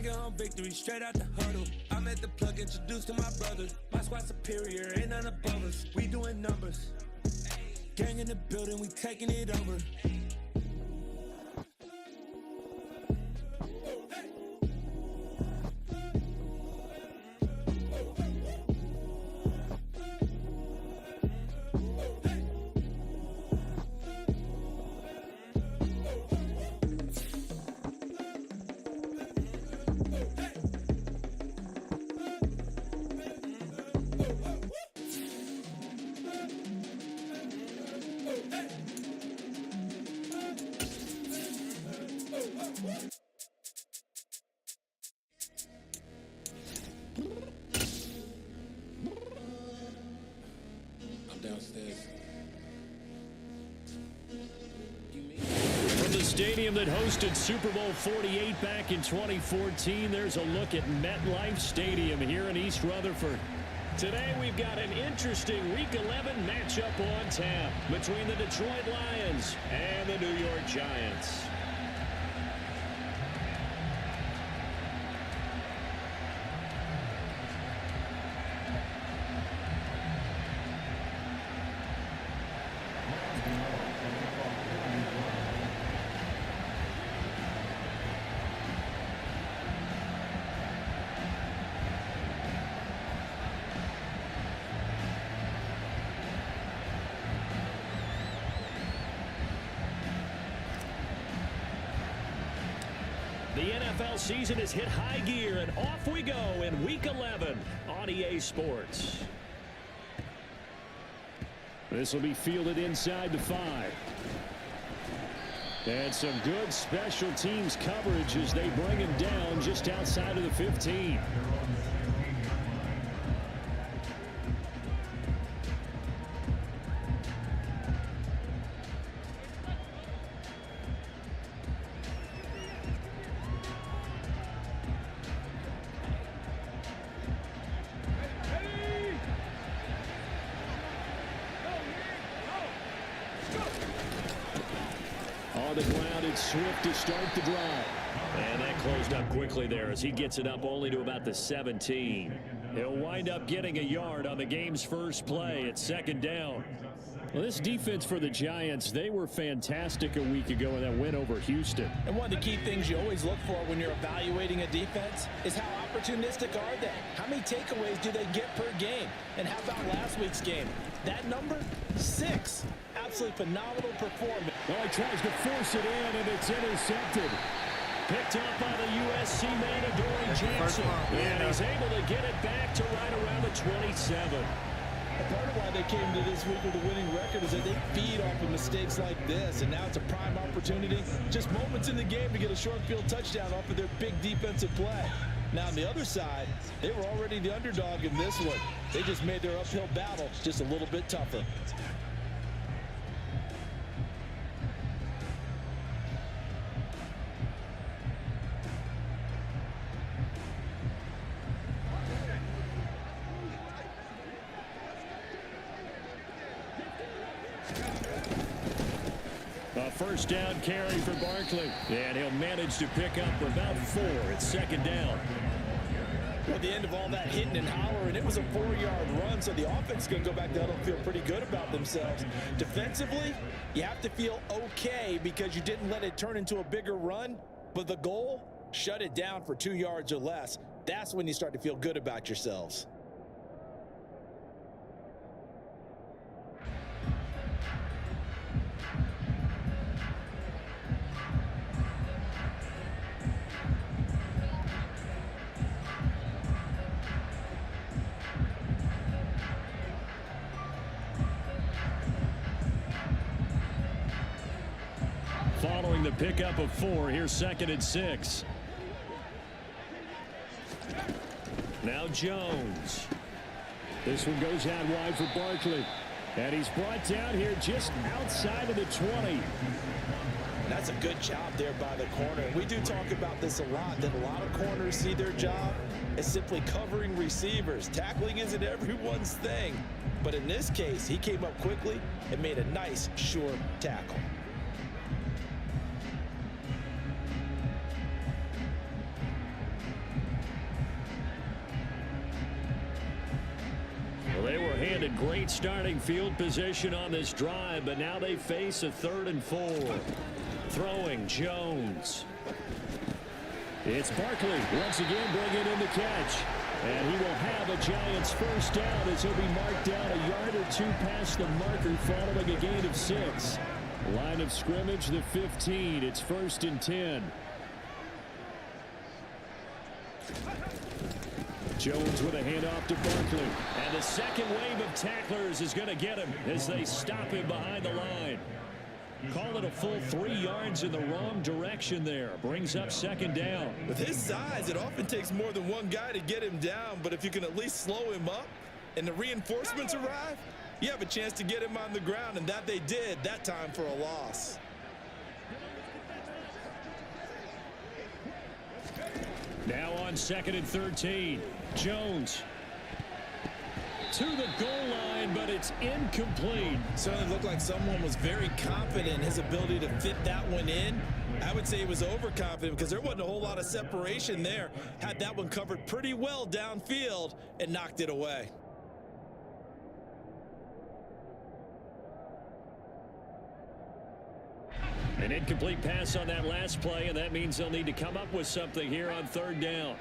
Bringing home victory straight out the huddle. I'm at the plug, introduced to my brothers. My squad superior, ain't none above us. We doing numbers. Gang in the building, we taking it over. I'm downstairs. From the stadium that hosted Super Bowl 48 back in 2014, there's a look at MetLife Stadium here in East Rutherford. Today we've got an interesting Week 11 matchup on tap between the Detroit Lions and the New York Giants. The NFL season has hit high gear, and off we go in Week 11 on EA Sports. This will be fielded inside the 5. And some good special teams coverage as they bring him down just outside of the 15. On the ground, it's Swift to start the drive. And that closed up quickly there as he gets it up only to about the 17. He'll wind up getting a yard on the game's first play at second down. Well, this defense for the Giants, they were fantastic a week ago in that win over Houston. And one of the key things you always look for when you're evaluating a defense is how opportunistic are they? How many takeaways do they get per game? And how about last week's game? That number, 6. Absolutely phenomenal performance. Well, he tries to force it in, and it's intercepted. Picked up by the USC man, Adoree Jackson. And he's able to get it back to right around the 27. A part of why they came to this week with a winning record is that they feed off of mistakes like this, and now it's a prime opportunity. Just moments in the game to get a short field touchdown off of their big defensive play. Now, on the other side, they were already the underdog in this one. They just made their uphill battle just a little bit tougher. A first down carry for Barkley. And he'll manage to pick up about 4 at second down. Well, at the end of all that hitting and hollering, it was a 4-yard run, so the offense is going to go back down and feel pretty good about themselves. Defensively, you have to feel okay because you didn't let it turn into a bigger run, but the goal, shut it down for 2 yards or less. That's when you start to feel good about yourselves. Following the pickup of 4, here's 2nd and 6. Now Jones. This one goes out wide for Barkley. And he's brought down here just outside of the 20. That's a good job there by the corner. We do talk about this a lot, that a lot of corners see their job as simply covering receivers. Tackling isn't everyone's thing. But in this case, he came up quickly and made a nice, sure tackle. great starting field position on this drive, but now they face a 3rd and 4. Throwing Jones. It's Barkley once again bringing in the catch. And he will have a Giants first down as he'll be marked down a yard or 2 past the marker following a gain of 6. Line of scrimmage, the 15. It's 1st and 10. Jones with a handoff to Barkley. And the second wave of tacklers is going to get him as they stop him behind the line. Call it a full 3 yards in the wrong direction there. Brings up 2nd down. With his size, it often takes more than one guy to get him down, but if you can at least slow him up and the reinforcements arrive, you have a chance to get him on the ground, and that they did that time for a loss. Now on 2nd and 13. Jones to the goal line, but it's incomplete. Certainly looked like someone was very confident in his ability to fit that one in. I would say he was overconfident because there wasn't a whole lot of separation there. Had that one covered pretty well downfield and knocked it away. An incomplete pass on that last play, and that means they'll need to come up with something here on 3rd down.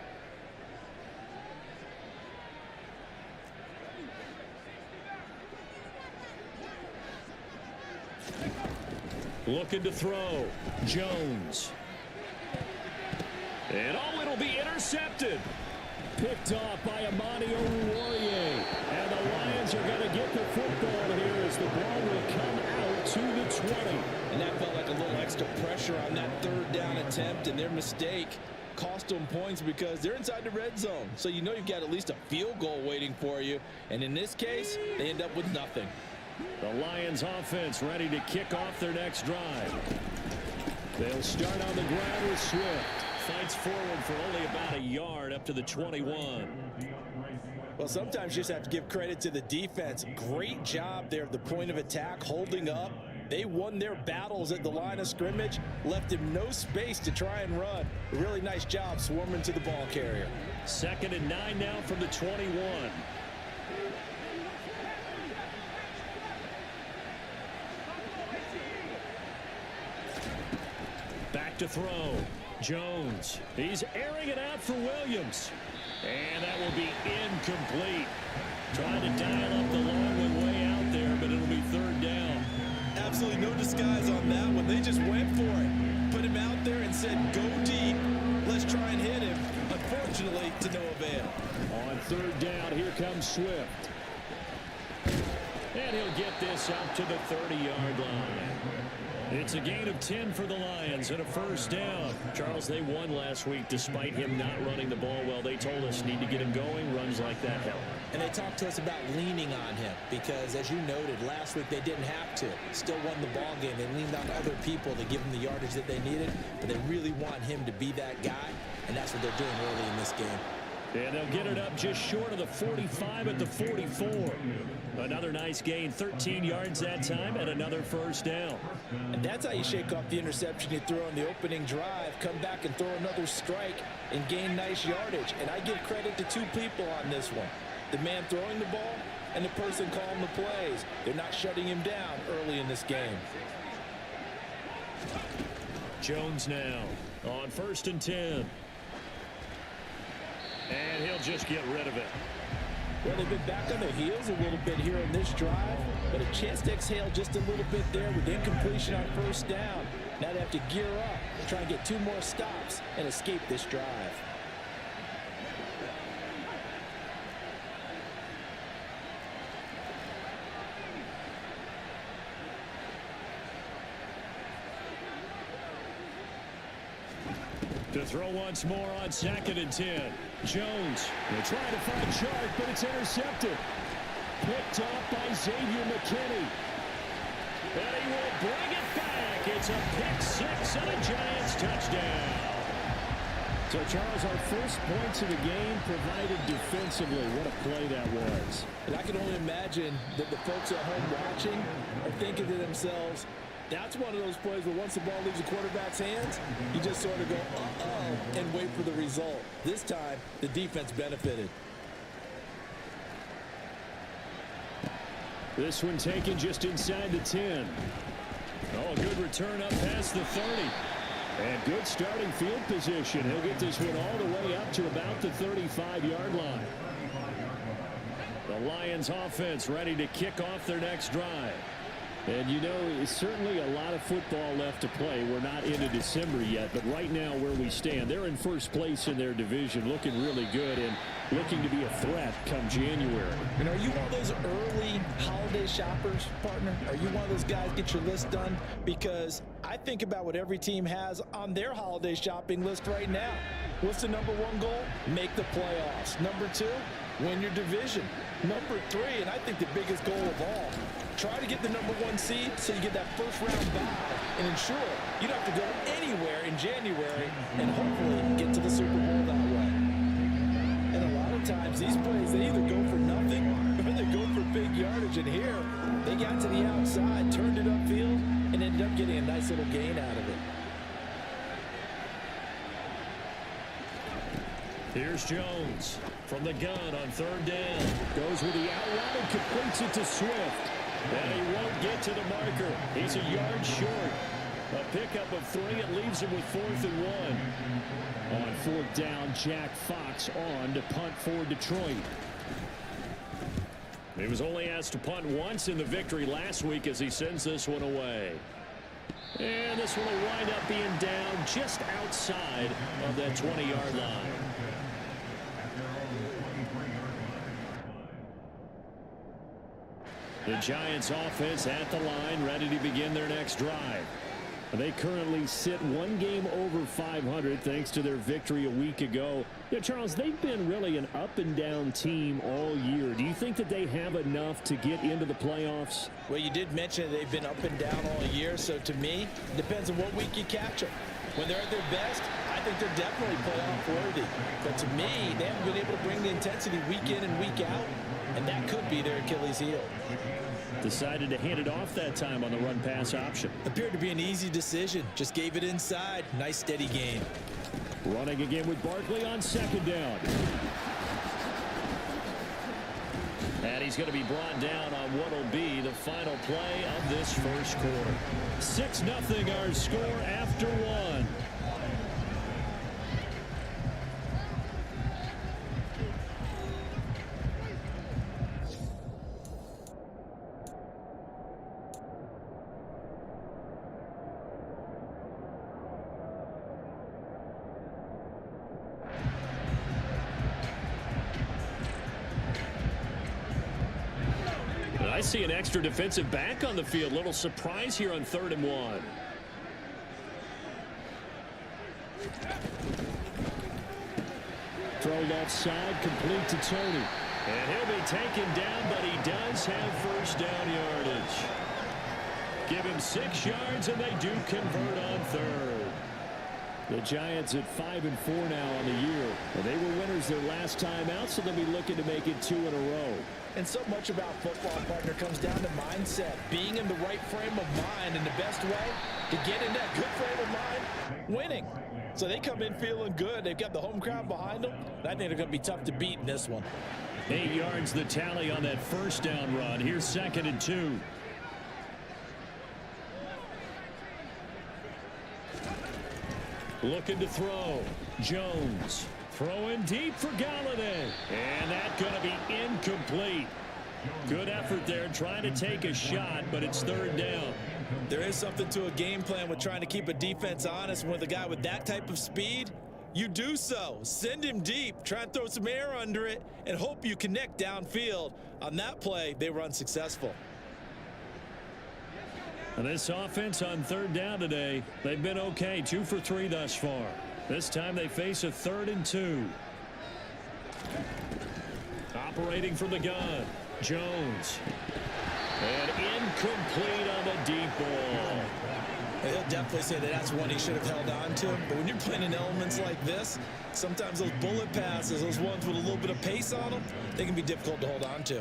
Looking to throw. Jones. And it'll be intercepted. Picked off by Amani Oruwariye. And the Lions are going to get the football here as the ball will come out to the 20. And that felt like a little extra pressure on that 3rd down attempt, and their mistake cost them points because they're inside the red zone. So you know you've got at least a field goal waiting for you. And in this case, they end up with nothing. The Lions offense ready to kick off their next drive. They'll start on the ground with Swift. Fights forward for only about a yard up to the 21. Well, sometimes you just have to give credit to the defense. Great job there at the point of attack, holding up. They won their battles at the line of scrimmage, left him no space to try and run. A really nice job swarming to the ball carrier. 2nd and 9 now from the 21. Back to throw. Jones. He's airing it out for Williams. And that will be incomplete. Trying to dial up the long one way out there, but it'll be 3rd down. Absolutely no disguise on that one. They just went for it. Put him out there and said, go deep. Let's try and hit him. Unfortunately, to no avail. On 3rd down, here comes Swift. And he'll get this up to the 30-yard line. It's a gain of 10 for the Lions and a 1st down. Charles, they won last week despite him not running the ball well. They told us need to get him going. Runs like that help. And they talked to us about leaning on him because, as you noted, last week they didn't have to. Still won the ball game. They leaned on other people to give them the yardage that they needed, but they really want him to be that guy, and that's what they're doing early in this game. And they'll get it up just short of the 45 at the 44. Another nice gain, 13 yards that time, and another 1st down. And that's how you shake off the interception you throw on the opening drive, come back and throw another strike and gain nice yardage. And I give credit to 2 people on this one. The man throwing the ball and the person calling the plays. They're not shutting him down early in this game. Jones now on 1st and 10. And he'll just get rid of it. Well, they've been back on their heels a little bit here on this drive, but a chance to exhale just a little bit there with incompletion on 1st down. Now they have to gear up, try and get 2 more stops and escape this drive. To throw once more on 2nd and 10. Jones will try to find Chark, but it's intercepted. Picked off by Xavier McKinney. And he will bring it back. It's a pick 6 and a Giants touchdown. So, Charles, our first points of the game provided defensively. What a play that was. And I can only imagine that the folks at home watching are thinking to themselves, that's one of those plays where once the ball leaves the quarterback's hands, you just sort of go, uh-oh, and wait for the result. This time, the defense benefited. This one taken just inside the 10. Oh, good return up past the 30. And good starting field position. He'll get this one all the way up to about the 35-yard line. The Lions offense ready to kick off their next drive. And you know, it's certainly a lot of football left to play. We're not into December yet, but right now where we stand, they're in first place in their division, looking really good and looking to be a threat come January. And are you one of those early holiday shoppers, partner? Are you one of those guys get your list done? Because I think about what every team has on their holiday shopping list right now. What's the number one goal? Make the playoffs. Number two, win your division. Number three, and I think the biggest goal of all, try to get the number one seed so you get that first round bye and ensure you don't have to go anywhere in January and hopefully get to the Super Bowl that way. And a lot of times these plays, they either go for nothing or they go for big yardage. And here, they got to the outside, turned it upfield, and ended up getting a nice little gain out of it. Here's Jones from the gun on third down. Goes with the out route and completes it to Swift. And he won't get to the marker. He's a yard short. A pickup of 3. It leaves him with 4th and 1. On 4th down, Jack Fox on to punt for Detroit. He was only asked to punt once in the victory last week as he sends this one away. And this one will wind up being down just outside of that 20-yard line. The Giants offense at the line, ready to begin their next drive. They currently sit one game over 500 thanks to their victory a week ago. Yeah, Charles, they've been really an up-and-down team all year. Do you think that they have enough to get into the playoffs? Well, you did mention they've been up and down all year, so to me, it depends on what week you catch them. When they're at their best, I think they're definitely playoff worthy. But to me, they haven't been able to bring the intensity week in and week out, and that could be their Achilles heel. Decided to hand it off that time on the run-pass option. Appeared to be an easy decision. Just gave it inside. Nice steady game. Running again with Barkley on second down. And he's going to be brought down on what will be the final play of this first quarter. 6-0 our score after one. I see an extra defensive back on the field. Little surprise here on 3rd and 1. Throw left side, complete to Tony. And he'll be taken down, but he does have first down yardage. Give him 6 yards, and they do convert on 3rd. The Giants at 5-4 now on the year. Well, they were winners their last time out, so they'll be looking to make it 2 in a row. And so much about football, partner, comes down to mindset. Being in the right frame of mind, and the best way to get in that good frame of mind, winning. So they come in feeling good. They've got the home crowd behind them. And I think they're going to be tough to beat in this one. 8 yards the tally on that first down run. Here's 2nd and 2. Looking to throw. Jones. Throwing deep for Galladay. And that's going to be incomplete. Good effort there trying to take a shot, but it's 3rd down. There is something to a game plan with trying to keep a defense honest. With a guy with that type of speed, you do so. Send him deep. Try and throw some air under it and hope you connect downfield. On that play, they were unsuccessful. And this offense on 3rd down today, they've been okay. 2 for 3 thus far. This time they face a 3rd and 2. Operating from the gun, Jones. And incomplete on the deep ball. He'll definitely say that that's one he should have held on to. But when you're playing in elements like this, sometimes those bullet passes, those ones with a little bit of pace on them, they can be difficult to hold on to.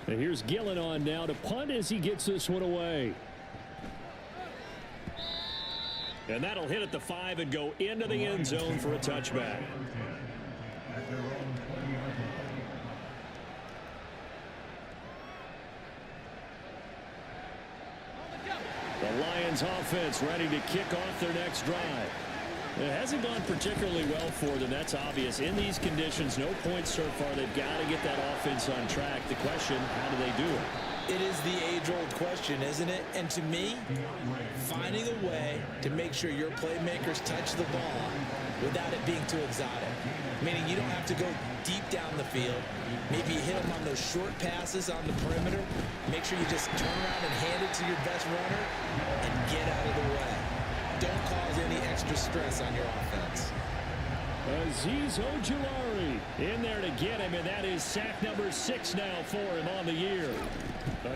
And here's Gillen on now to punt as he gets this one away. And that'll hit at the 5 and go into the end zone for a touchback. Lions offense ready to kick off their next drive. It hasn't gone particularly well for them. That's obvious. In these conditions, no points so far. They've got to get that offense on track. The question, how do they do it? It is the age-old question, isn't it? And to me, finding a way to make sure your playmakers touch the ball without it being too exotic. Meaning you don't have to go deep down the field. Maybe you hit them on those short passes on the perimeter. Make sure you just turn around and hand it to your best runner and get out of the way. Don't cause any extra stress on your offense. Azeez Ojulari in there to get him, and that is sack number 6 now for him on the year.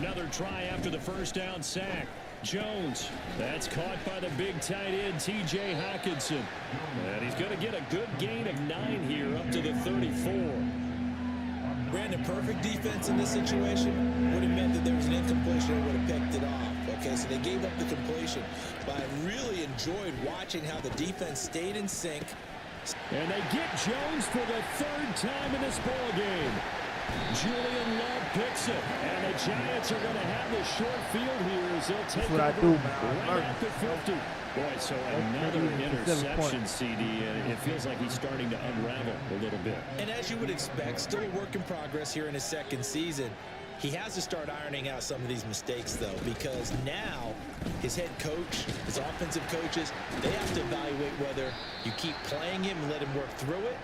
Another try after the first down sack. Jones, that's caught by the big tight end, T.J. Hockenson. And he's going to get a good gain of 9 here up to the 34. Brandon, perfect defense in this situation would have meant that there was an incompletion and would have picked it off. Okay, so they gave up the completion. But I really enjoyed watching how the defense stayed in sync. And they get Jones for the 3rd time in this ball game. Julian Love picks it, and the Giants are going to have the short field here as they'll take it right at the 50. Boy, so another interception, CD, and it feels like he's starting to unravel a little bit. And as you would expect, still a work in progress here in his 2nd season. He has to start ironing out some of these mistakes, though, because now his head coach, his offensive coaches, they have to evaluate whether you keep playing him and let him work through it,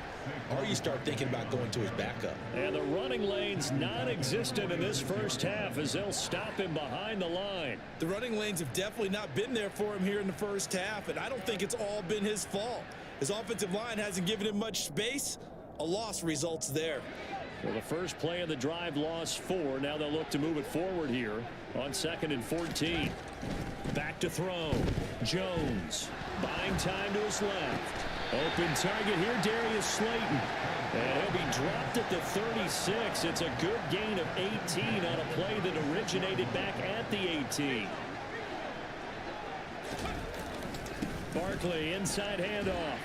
or you start thinking about going to his backup. And the running lane's non-existent in this first half as they'll stop him behind the line. The running lanes have definitely not been there for him here in the first half, and I don't think it's all been his fault. His offensive line hasn't given him much space. A loss results there. Well, the first play of the drive lost 4. Now they'll look to move it forward here on 2nd and 14. Back to throw. Jones buying time to his left. Open target here, Darius Slayton. And he'll be dropped at the 36. It's a good gain of 18 on a play that originated back at the 18. Barkley inside handoff.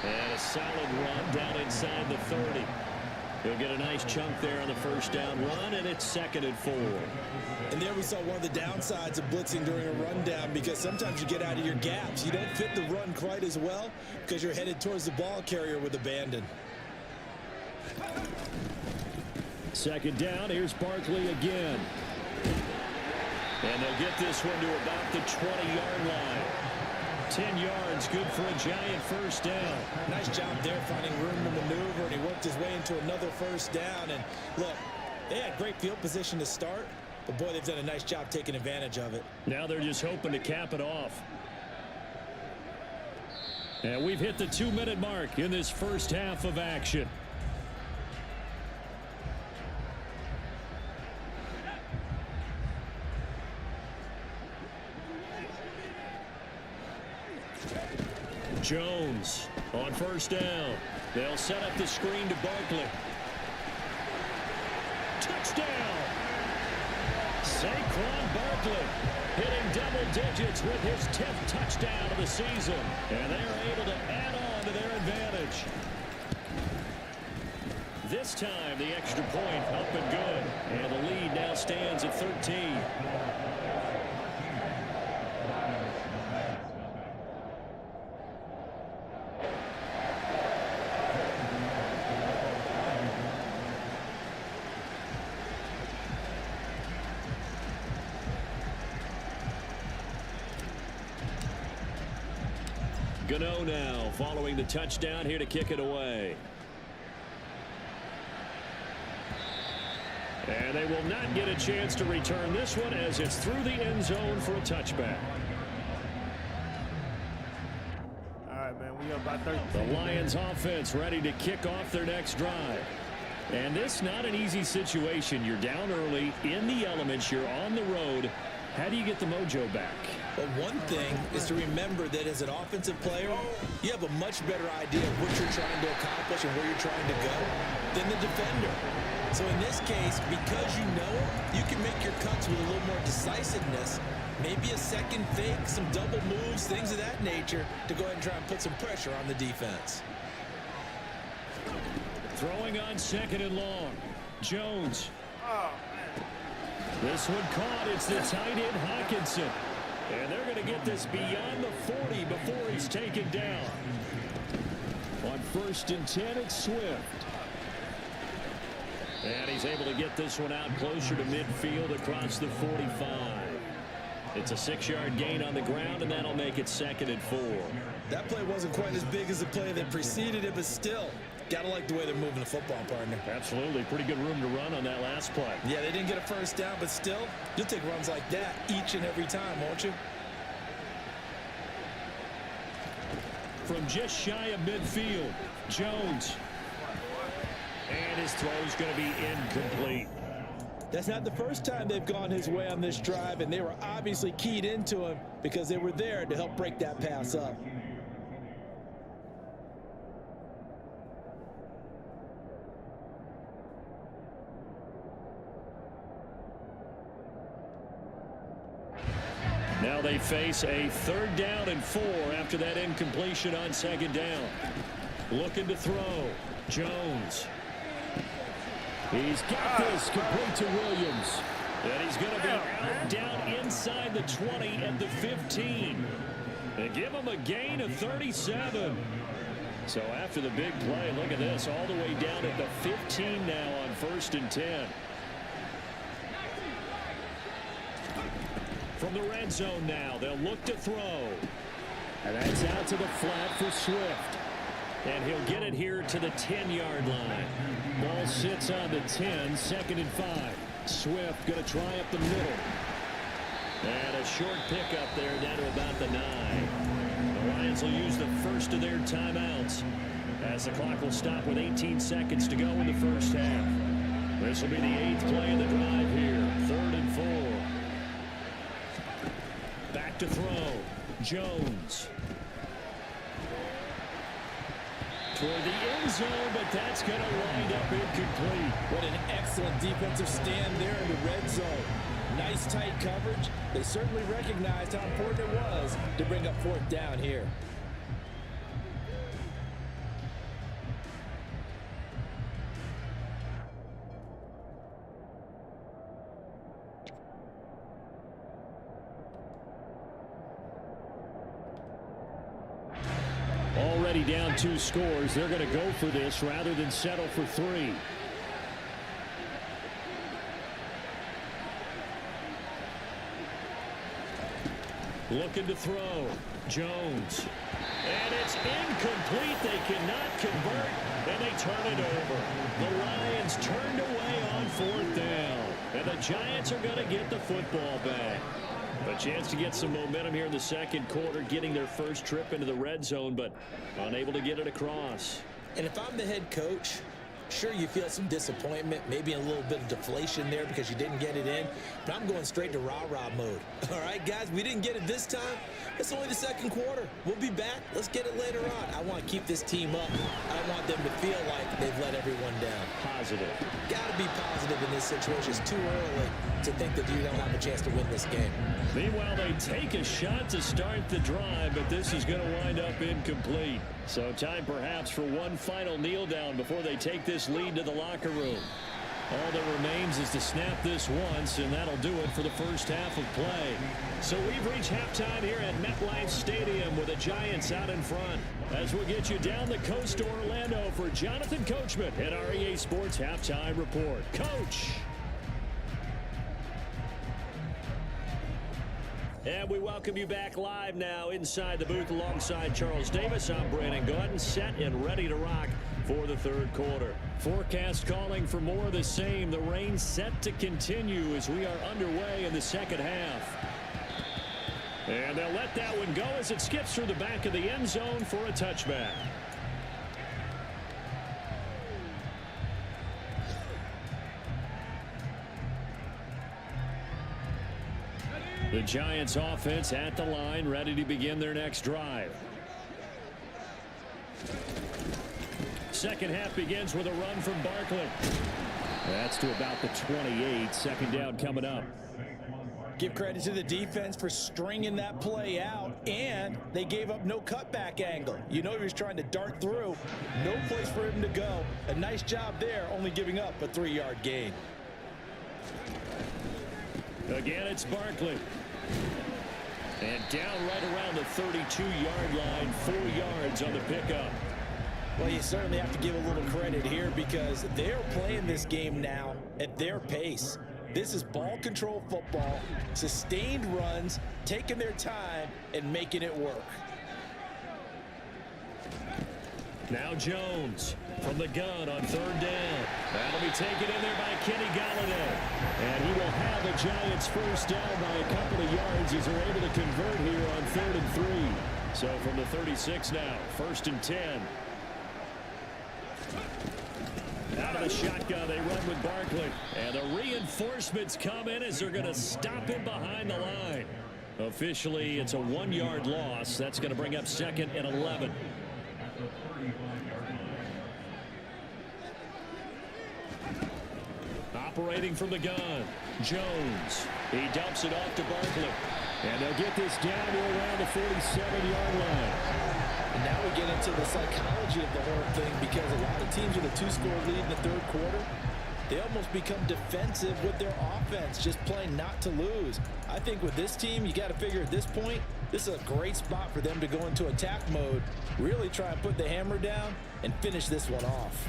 And a solid run down inside the 30. He'll get a nice chunk there on the first down run, and it's 2nd and 4. And there we saw one of the downsides of blitzing during a rundown, because sometimes you get out of your gaps. You don't fit the run quite as well because you're headed towards the ball carrier with abandon. 2nd down. Here's Barkley again. And they'll get this one to about the 20-yard line. 10 yards, good for a Giant first down. Nice job there finding room to maneuver, and he worked his way into another first down. And look, they had great field position to start, but boy, they've done a nice job taking advantage of it. Now they're just hoping to cap it off. And we've hit the 2-minute mark in this first half of action. Jones on first down. They'll set up the screen to Barkley. Touchdown! Saquon Barkley hitting double digits with his 10th touchdown of the season. And they're able to add on to their advantage. This time the extra point up and good. And the lead now stands at 13. Gano now following the touchdown here to kick it away. And they will not get a chance to return this one as it's through the end zone for a touchback. All right, man, we got about 30. The Lions offense ready to kick off their next drive. And this not an easy situation. You're down early in the elements. You're on the road. How do you get the mojo back? But one thing is to remember that as an offensive player, you have a much better idea of what you're trying to accomplish and where you're trying to go than the defender. So in this case, because you know it, you can make your cuts with a little more decisiveness, maybe a second fake, some double moves, things of that nature, to go ahead and try and put some pressure on the defense. Throwing on 2nd and long. Jones. This one caught. It's the tight end Hockenson. And they're going to get this beyond the 40 before he's taken down. On 1st and 10, it's Swift. And he's able to get this one out closer to midfield across the 45. It's a 6-yard gain on the ground, and that'll make it 2nd and 4. That play wasn't quite as big as the play that preceded it, but still, gotta like the way they're moving the football, partner. Absolutely. Pretty good room to run on that last play. Yeah, they didn't get a first down, but still, you'll take runs like that each and every time, won't you? From just shy of midfield, Jones. And his throw's going to be incomplete. That's not the first time they've gone his way on this drive, and they were obviously keyed into him because they were there to help break that pass up. Now they face a 3rd down and 4 after that incompletion on 2nd down. Looking to throw. Jones. He's got this complete to Williams. And he's going to be out down inside the 20 at the 15. And give him a gain of 37. So after the big play, look at this, all the way down at the 15 now on 1st and 10. From the red zone now, they'll look to throw. And that's out to the flat for Swift. And he'll get it here to the 10-yard line. Ball sits on the 10, 2nd and 5. Swift going to try up the middle. And a short pickup there down to about the 9. The Lions will use the first of their timeouts as the clock will stop with 18 seconds to go in the first half. This will be the 8th play of the drive here. 3rd and 4. Back to throw. Jones. Toward the end zone, but that's going to wind up incomplete. What an excellent defensive stand there in the red zone. Nice tight coverage. They certainly recognized how important it was to bring up 4th down here. Already down 2 scores. They're going to go for this rather than settle for 3. Looking to throw. Jones. And it's incomplete. They cannot convert, and they turn it over. The Lions turned away on 4th down, and the Giants are going to get the football back. A chance to get some momentum here in the 2nd quarter, getting their first trip into the red zone, but unable to get it across. And if I'm the head coach, sure, you feel some disappointment, maybe a little bit of deflation there because you didn't get it in, but I'm going straight to rah-rah mode. All right, guys, we didn't get it this time. It's only the 2nd quarter. We'll be back. Let's get it later on. I want to keep this team up. I don't want them to feel like they've let everyone down. Positive. Got to be positive in this situation. It's too early to think that you don't have a chance to win this game. Meanwhile, they take a shot to start the drive, but this is going to wind up incomplete. So time perhaps for one final kneel down before they take this lead to the locker room. All that remains is to snap this once, and that'll do it for the first half of play. So we've reached halftime here at MetLife Stadium with the Giants out in front. As we'll get you down the coast to Orlando for Jonathan Coachman and our EA Sports Halftime Report. Coach! And we welcome you back live now inside the booth alongside Charles Davis. I'm Brandon Gordon, set and ready to rock for the 3rd quarter. Forecast calling for more of the same. The rain set to continue as we are underway in the 2nd half. And they'll let that one go as it skips through the back of the end zone for a touchback. The Giants offense at the line, ready to begin their next drive. Second half begins with a run from Barkley. That's to about the 28. 2nd down coming up. Give credit to the defense for stringing that play out, and they gave up no cutback angle. You know he was trying to dart through. No place for him to go. A nice job there, only giving up a 3-yard gain. Again, it's Barkley. And down right around the 32-yard line, 4 yards on the pickup. Well, you certainly have to give a little credit here because they're playing this game now at their pace. This is ball control football, sustained runs, taking their time and making it work. Now Jones from the gun on 3rd down. That'll be taken in there by Kenny Galladay. And he will have the Giants first down by a couple of yards as they're able to convert here on 3rd and 3. So from the 36 now, 1st and 10. Out of the shotgun, they run with Barkley. And the reinforcements come in as they're going to stop him behind the line. Officially, it's a 1-yard loss. That's going to bring up 2nd and 11. Operating from the gun, Jones. He dumps it off to Barkley. And they'll get this down to around the 47-yard line. And now we get into the psychology of the whole thing because a lot of teams with a 2-score lead in the 3rd quarter, they almost become defensive with their offense, just playing not to lose. I think with this team, you got to figure at this point, this is a great spot for them to go into attack mode, really try and put the hammer down and finish this one off.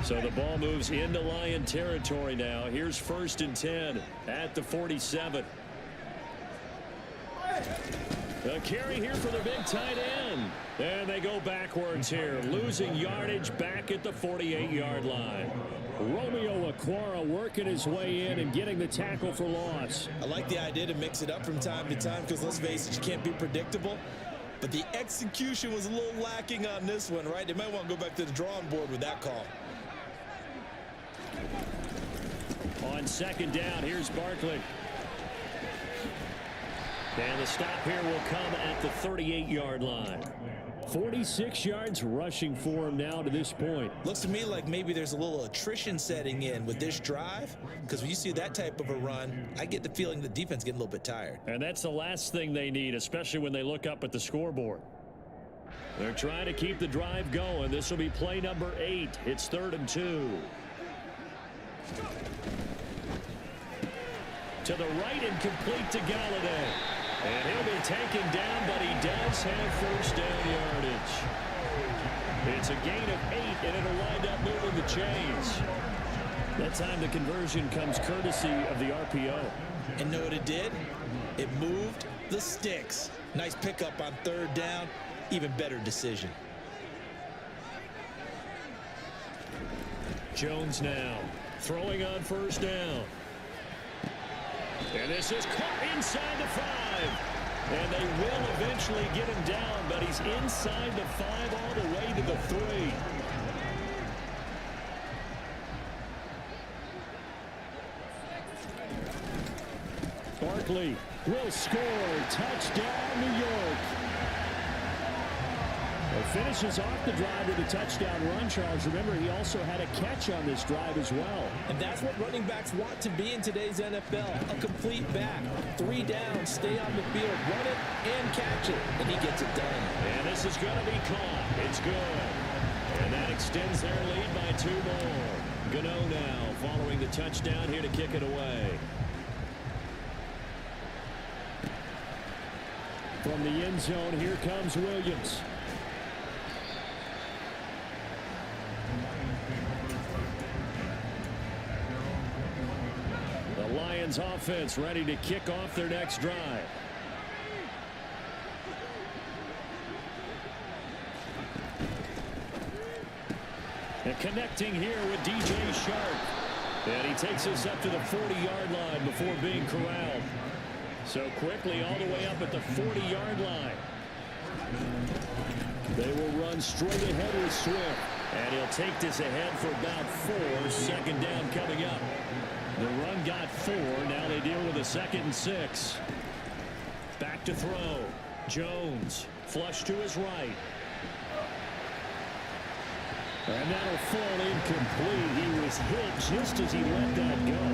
So the ball moves into Lion territory now. Here's 1st and 10 at the 47. A carry here for the big tight end. And they go backwards here, losing yardage back at the 48-yard line. Romeo Okwara working his way in and getting the tackle for loss. I like the idea to mix it up from time to time because let's face it, you can't be predictable. But the execution was a little lacking on this one, right? They might want to go back to the drawing board with that call. On 2nd down, here's Barkley. And the stop here will come at the 38-yard line. 46 yards rushing for him now to this point. Looks to me like maybe there's a little attrition setting in with this drive, because when you see that type of a run, I get the feeling the defense getting a little bit tired. And that's the last thing they need, especially when they look up at the scoreboard. They're trying to keep the drive going. This will be play number 8. It's 3rd and 2. To the right and complete to Galladay. And he'll be taken down, but he does have first down yardage. It's a gain of 8, and it'll wind up moving the chains. That time the conversion comes courtesy of the RPO. And know what it did? It moved the sticks. Nice pickup on 3rd down. Even better decision. Jones now throwing on 1st down. And this is caught inside the 5. And they will eventually get him down, but he's inside the 5 all the way to the 3. Barkley will score. Touchdown, New York. Finishes off the drive with a touchdown run, Charles. Remember, he also had a catch on this drive as well. And that's what running backs want to be in today's NFL. A complete back. 3 down, stay on the field, run it, and catch it. And he gets it done. And this is going to be caught. It's good. And that extends their lead by 2 more. Gano now following the touchdown here to kick it away. From the end zone, here comes Williams. The Lions offense ready to kick off their next drive. And connecting here with DJ Shark. And he takes us up to the 40-yard line before being corralled. So quickly all the way up at the 40-yard line. They will run straight ahead with Swift. And he'll take this ahead for about 4. 2nd down coming up. The run got 4. Now they deal with a 2nd and 6. Back to throw. Jones flush to his right. And that'll fall incomplete. He was hit just as he let that go.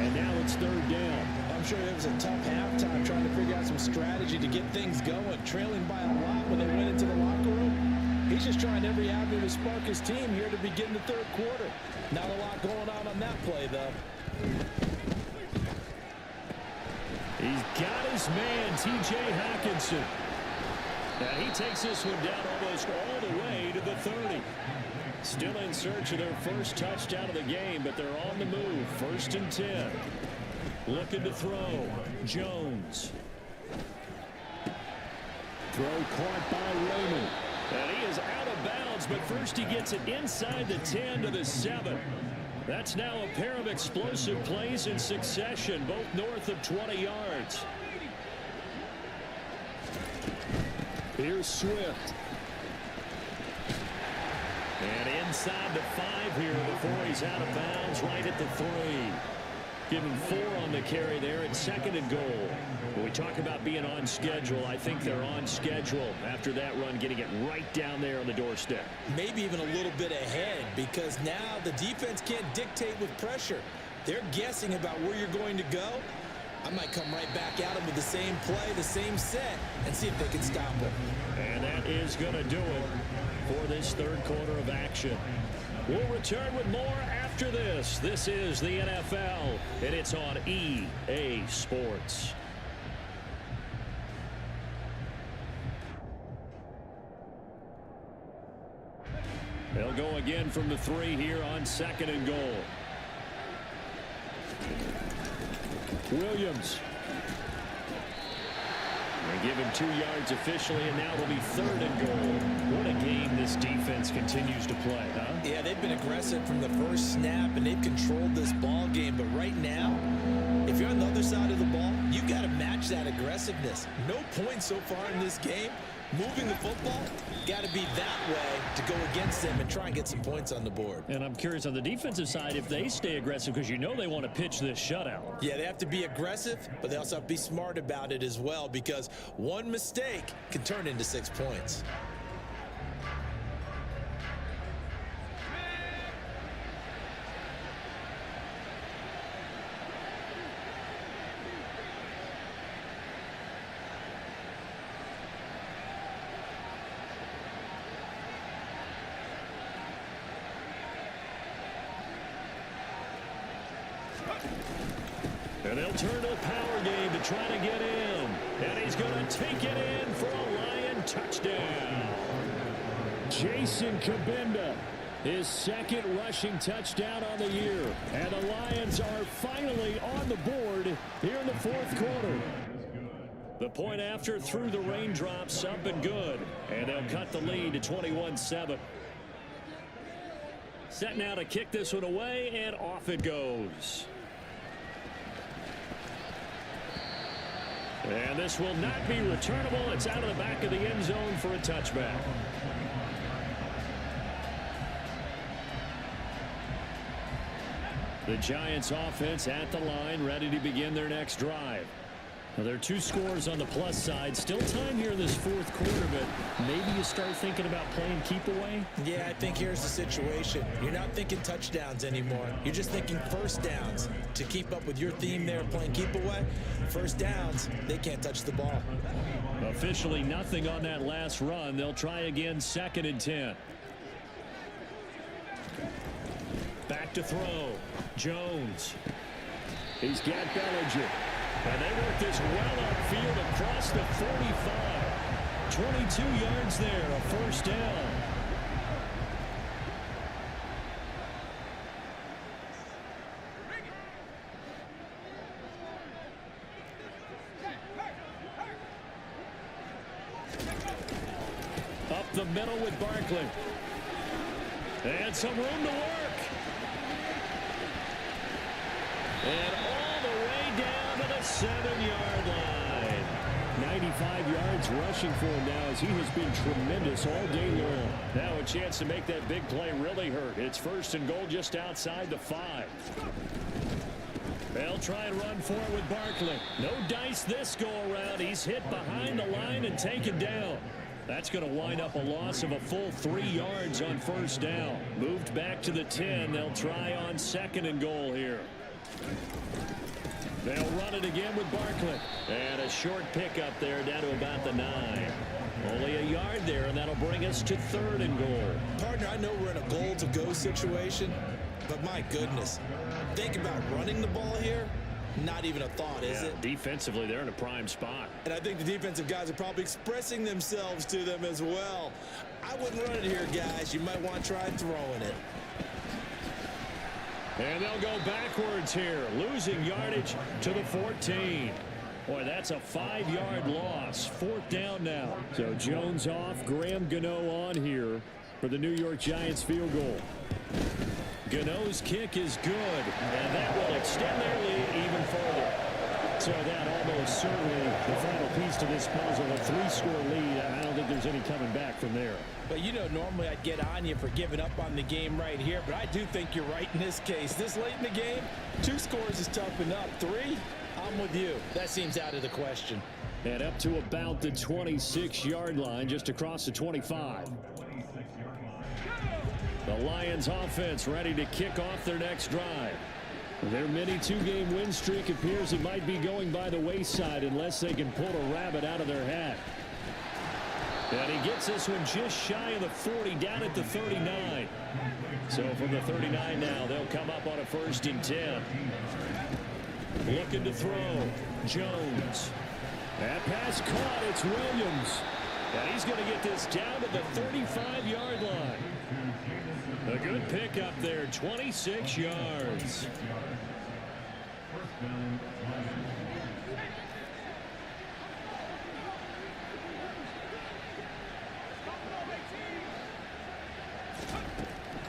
And now it's 3rd down. I'm sure it was a tough halftime trying to figure out some strategy to get things going. Trailing by a lot when they went into the locker room. He's just trying every avenue to spark his team here to begin the third quarter. Not a lot going on that play, though. He's got his man, T.J. Hawkinson. Now he takes this one down almost all the way to the 30. Still in search of their first touchdown of the game, but they're on the move. 1st and 10. Looking to throw. Jones. Throw caught by Raymond. And he is out of bounds, but first he gets it inside the 10 to the 7. That's now a pair of explosive plays in succession, both north of 20 yards. Here's Swift. And inside the 5 here before he's out of bounds, right at the 3. Give him 4 on the carry there at 2nd and goal. When we talk about being on schedule, I think they're on schedule after that run, getting it right down there on the doorstep. Maybe even a little bit ahead, because now the defense can't dictate with pressure. They're guessing about where you're going to go. I might come right back at them with the same play, the same set, and see if they can stop it. And that is going to do it for this third quarter of action. We'll return with more after this. This is the NFL, and it's on EA Sports. They'll go again from the 3 here on 2nd and goal. Williams. They give him 2 yards officially, and now it'll be 3rd and goal. What a game this defense continues to play, huh? Yeah, they've been aggressive from the first snap, and they've controlled this ball game. But right now, if you're on the other side of the ball, you got to match that aggressiveness. No points so far in this game. Moving the football, got to be that way to go against them and try and get some points on the board. And I'm curious on the defensive side if they stay aggressive, because you know they want to pitch this shutout. Yeah, they have to be aggressive, but they also have to be smart about it as well, because one mistake can turn into 6 points. And they'll turn to the power game to try to get in. And he's going to take it in for a Lion touchdown. Jason Kabinda, his 2nd rushing touchdown on the year. And the Lions are finally on the board here in the 4th quarter. The point after through the raindrops, up and good. And they'll cut the lead to 21-7. Set now to kick this one away, and off it goes. And this will not be returnable. It's out of the back of the end zone for a touchback. The Giants offense at the line, ready to begin their next drive. Now, there are 2 scores on the plus side. Still time here in this 4th quarter, but maybe you start thinking about playing keep away? Yeah, I think here's the situation. You're not thinking touchdowns anymore. You're just thinking first downs. To keep up with your theme there, playing keep away, first downs, they can't touch the ball. Officially nothing on that last run. They'll try again, 2nd and 10. Back to throw. Jones. He's got Bellinger. And they work this well upfield across the 45. 22 yards there, a first down. Up the middle with Barkley. And some room to work. And all the way down to the 7-yard line. 95 yards rushing for him now, as he has been tremendous all day long. Now a chance to make that big play really hurt. It's 1st and goal just outside the 5. They'll try and run for it with Barkley. No dice this go-around. He's hit behind the line and taken down. That's going to wind up a loss of a full 3 yards on first down. Moved back to the 10. They'll try on 2nd and goal here. They'll run it again with Barkley. And a short pickup there down to about the 9. Only a yard there, and that'll bring us to 3rd and goal. Partner, I know we're in a goal-to-go situation, but my goodness, think about running the ball here. Not even a thought, is it? Defensively, they're in a prime spot. And I think the defensive guys are probably expressing themselves to them as well. I wouldn't run it here, guys. You might want to try throwing it. And they'll go backwards here, losing yardage to the 14. Boy, that's a 5-yard loss. 4th down now. So Jones off, Graham Gano on here for the New York Giants field goal. Gano's kick is good, and that will extend their lead even further. So that almost certainly the final piece to this puzzle, a 3-score lead. I don't think there's any coming back from there. But you know, normally I'd get on you for giving up on the game right here, but I do think you're right in this case. This late in the game, 2 scores is tough enough. 3, I'm with you. That seems out of the question. And up to about the 26-yard line, just across the 25. The Lions offense ready to kick off their next drive. Their mini 2-game win streak appears it might be going by the wayside unless they can pull a rabbit out of their hat. And he gets this one just shy of the 40, down at the 39. So from the 39 now, they'll come up on a 1st and 10. Looking to throw. Jones. That pass caught. It's Williams. And he's going to get this down to the 35-yard line. A good pickup there, 26 yards.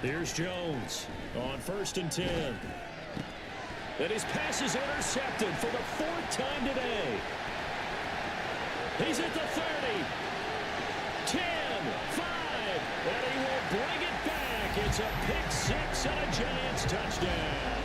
Here's Jones on 1st and 10. And his pass is intercepted for the 4th time today. He's at the 30. 10, 5, and he will bring it back. It's a pick 6 and a Giants touchdown.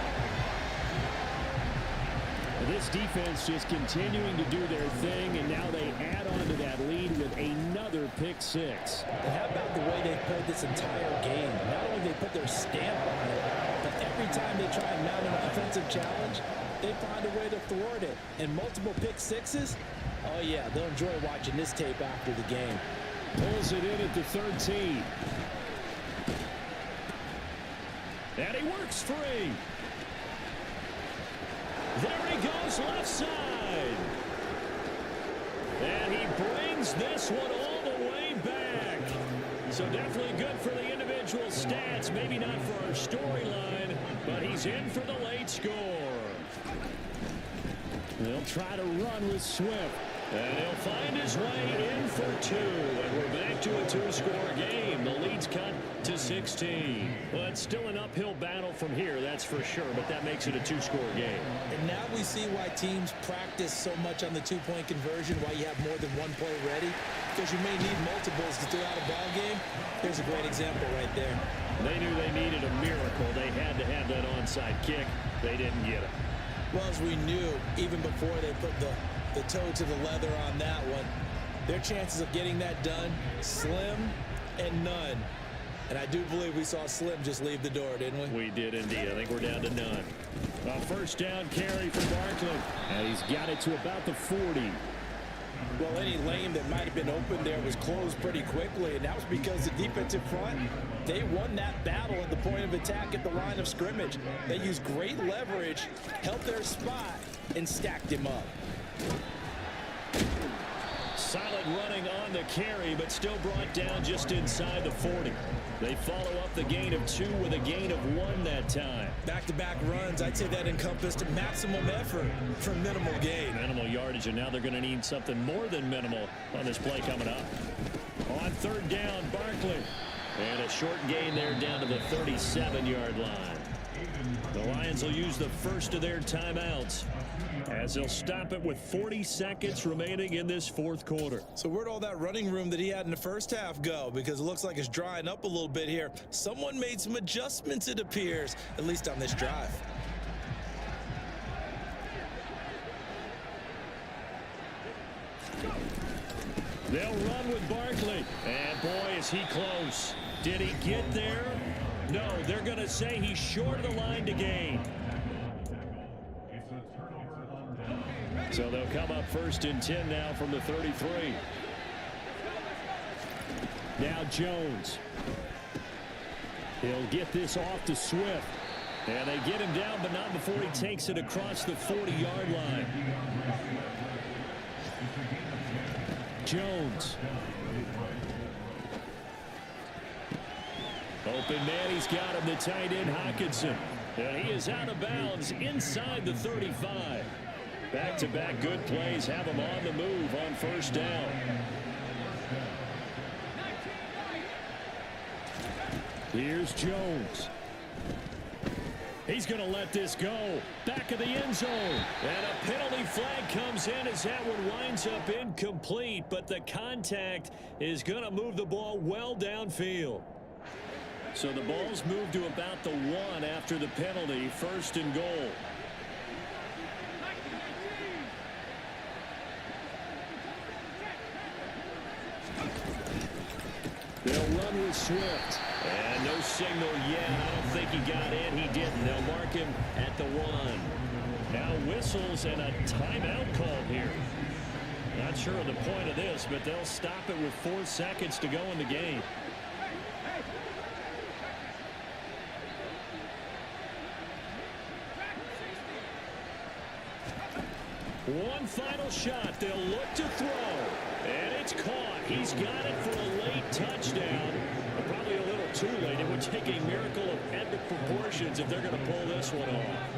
This defense just continuing to do their thing, and now they add on to that lead with another pick 6. And how about the way they played this entire game? Not only they put their stamp on it, but every time they try and mount an offensive challenge, they find a way to thwart it. And multiple pick 6s, oh yeah, they'll enjoy watching this tape after the game. Pulls it in at the 13. And he works free. There he goes left side. And he brings this one all the way back. So definitely good for the individual stats. Maybe not for our storyline, but he's in for the late score. They'll try to run with Swift. And he'll find his way in for 2. And we're back to a 2-score game. The lead's cut to 16. Well, it's still an uphill battle from here, that's for sure, but that makes it a 2-score game. And now we see why teams practice so much on the 2-point conversion, why you have more than one play ready, because you may need multiples to throw out a ball game. Here's a great example right there. They knew they needed a miracle. They had to have that onside kick. They didn't get it. Well, as we knew, even before they put the toe to the leather on that one, their chances of getting that done, slim and none. And I do believe we saw Slim just leave the door, didn't we? We did indeed. I think we're down to none. A 1st down carry for Barkley. And he's got it to about the 40. Well, any lane that might have been open there was closed pretty quickly, and that was because the defensive front, they won that battle at the point of attack at the line of scrimmage. They used great leverage, held their spot, and stacked him up. Solid running on the carry, but still brought down just inside the 40. They follow up the gain of 2 with a gain of 1 that time. Back-to-back runs, I'd say that encompassed maximum effort for minimal gain. Minimal yardage, and now they're going to need something more than minimal on this play coming up. On 3rd down, Barkley. And a short gain there down to the 37-yard line. The Lions will use the first of their timeouts, as they'll stop it with 40 seconds remaining in this 4th quarter. So where'd all that running room that he had in the first half go? Because it looks like it's drying up a little bit here. Someone made some adjustments, it appears, at least on this drive. They'll run with Barkley. And boy, is he close. Did he get there? No, they're going to say he's short of the line to gain. It's a turnover on So they'll come up 1st and 10 now from the 33. Now Jones. He'll get this off to Swift. And they get him down, but not before he takes it across the 40-yard line. Jones. Open man, he's got him, the tight end, Hockenson. And he is out of bounds inside the 35. Back-to-back good plays have him on the move on 1st down. Here's Jones. He's going to let this go. Back of the end zone. And a penalty flag comes in as that one winds up incomplete. But the contact is going to move the ball well downfield. So the ball's moved to about the 1 after the penalty. 1st and goal. They'll run with Swift. And no signal yet. I don't think he got in. He didn't. They'll mark him at the 1. Now whistles and a timeout called here. Not sure of the point of this, but they'll stop it with 4 seconds to go in the game. One final shot. They'll look to throw. And it's caught. He's got it for a late touchdown. Probably a little too late. It would take a miracle of epic proportions if they're going to pull this one off.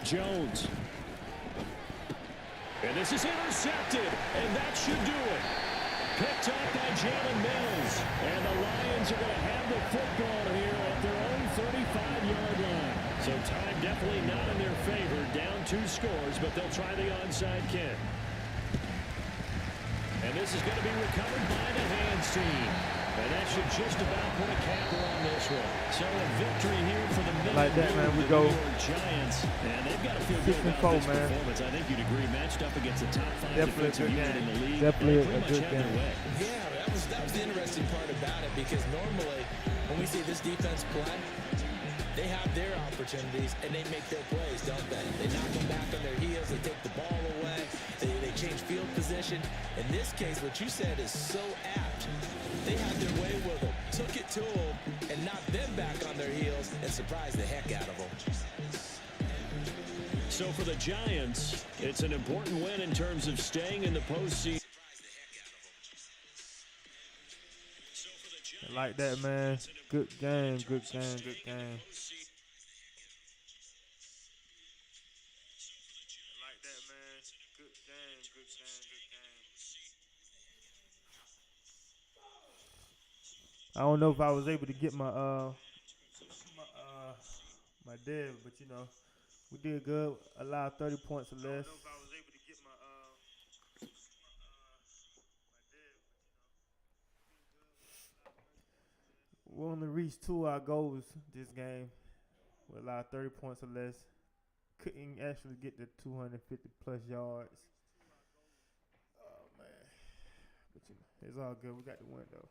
Jones. And this is intercepted. And that should do it. Picked up by Jalen Mills. And the Lions are going to have the football here at their own 35-yard line. So time definitely not in their favor. Down 2 scores, but they'll try the onside kick. And this is going to be recovered by the hands team. And that should just about put a capper on this one. So a victory here for the middle like that, man. We go Giants. And they've got to feel good about this performance. I think you'd agree, matched up against the top 5 defensive unit in the league. Definitely a good game. Yeah, that was the interesting part about it, because normally when we see this defense play, they have their opportunities and they make their plays, don't they? They knock them back on their heels. They take the ball away. They change field position. In this case, what you said is so apt. They had their way with them, took it to them, and knocked them back on their heels and surprised the heck out of them. So for the Giants, it's an important win in terms of staying in the postseason. Like that, man. Good game, good game, good game. Like that, man. Good game, good game, good game. I don't know if I was able to get my my dev, but you know, we did good. Allowed 30 points or less. We only reached 2 of our goals this game. We allowed 30 points or less. Couldn't actually get the 250 plus yards. Oh man, but you know, it's all good. We got the win though.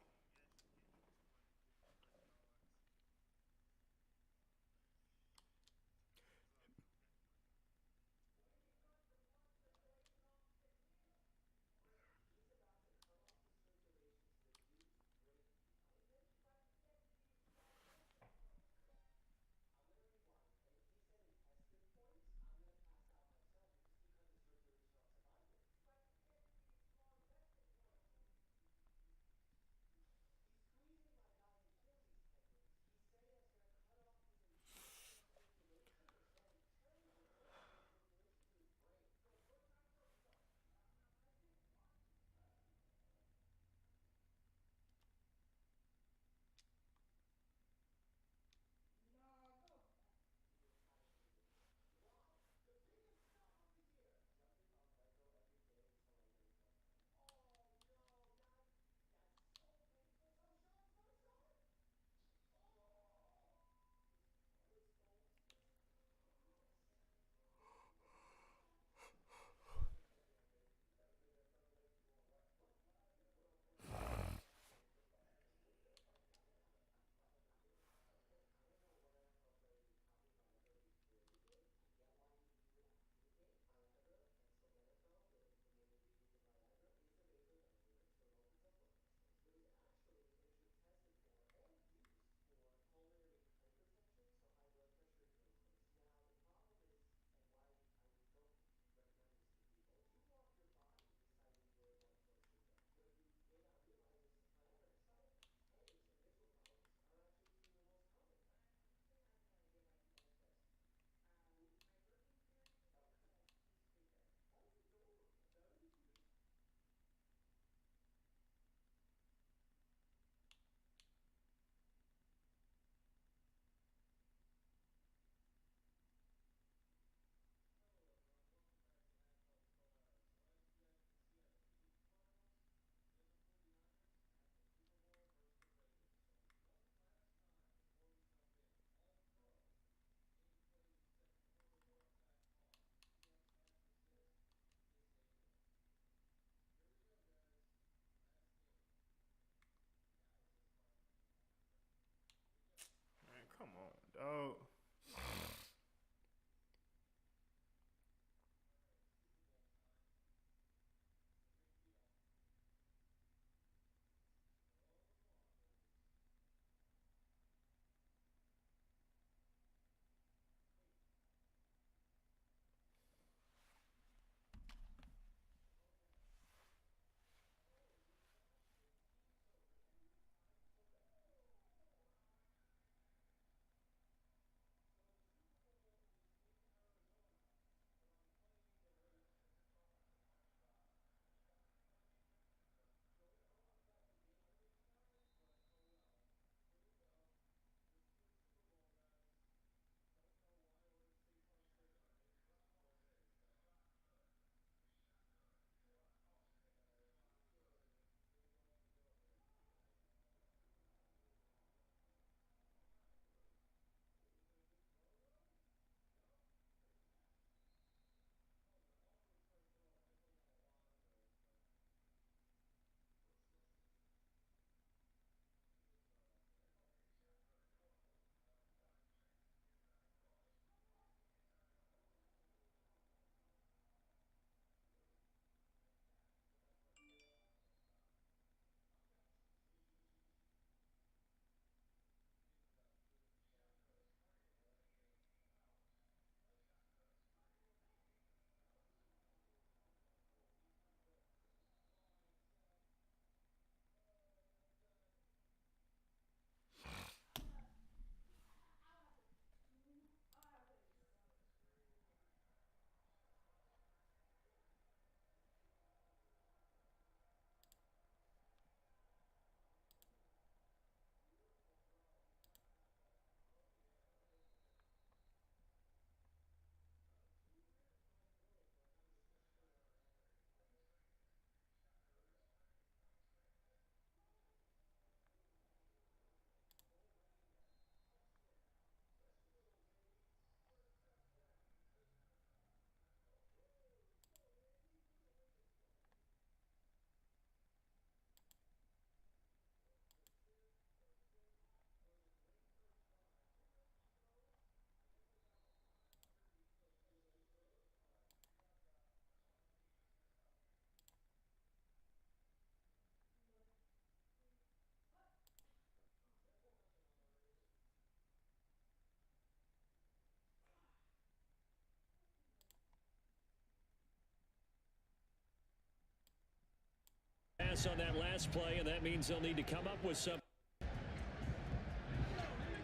pass on that last play, and that means they'll need to come up with something.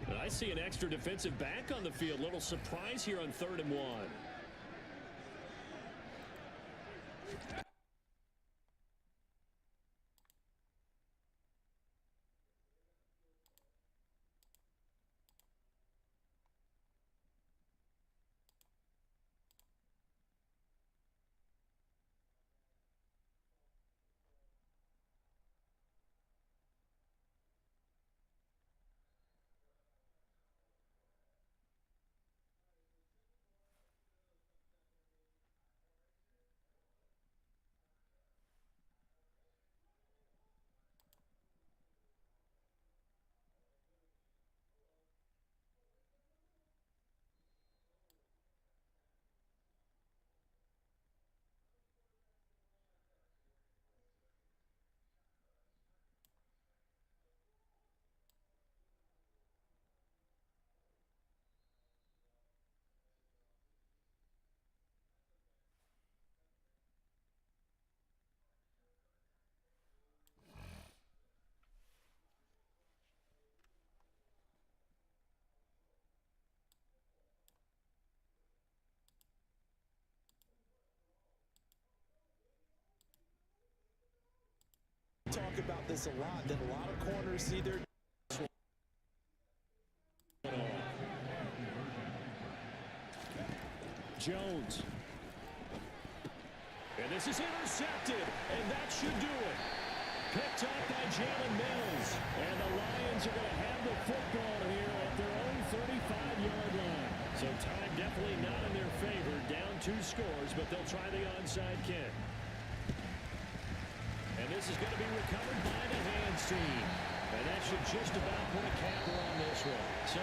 But I see an extra defensive back on the field. Little surprise here on 3rd and 1. Talk about this a lot, that a lot of corners see their Jones. And this is intercepted, and that should do it. Picked up by Jalen Mills. And the Lions are going to have the football here at their own 35-yard line. So time definitely not in their favor. Down 2 scores, but they'll try the onside kick. And this is going to be recovered by the hands team. And that should just about put a capper on this one. So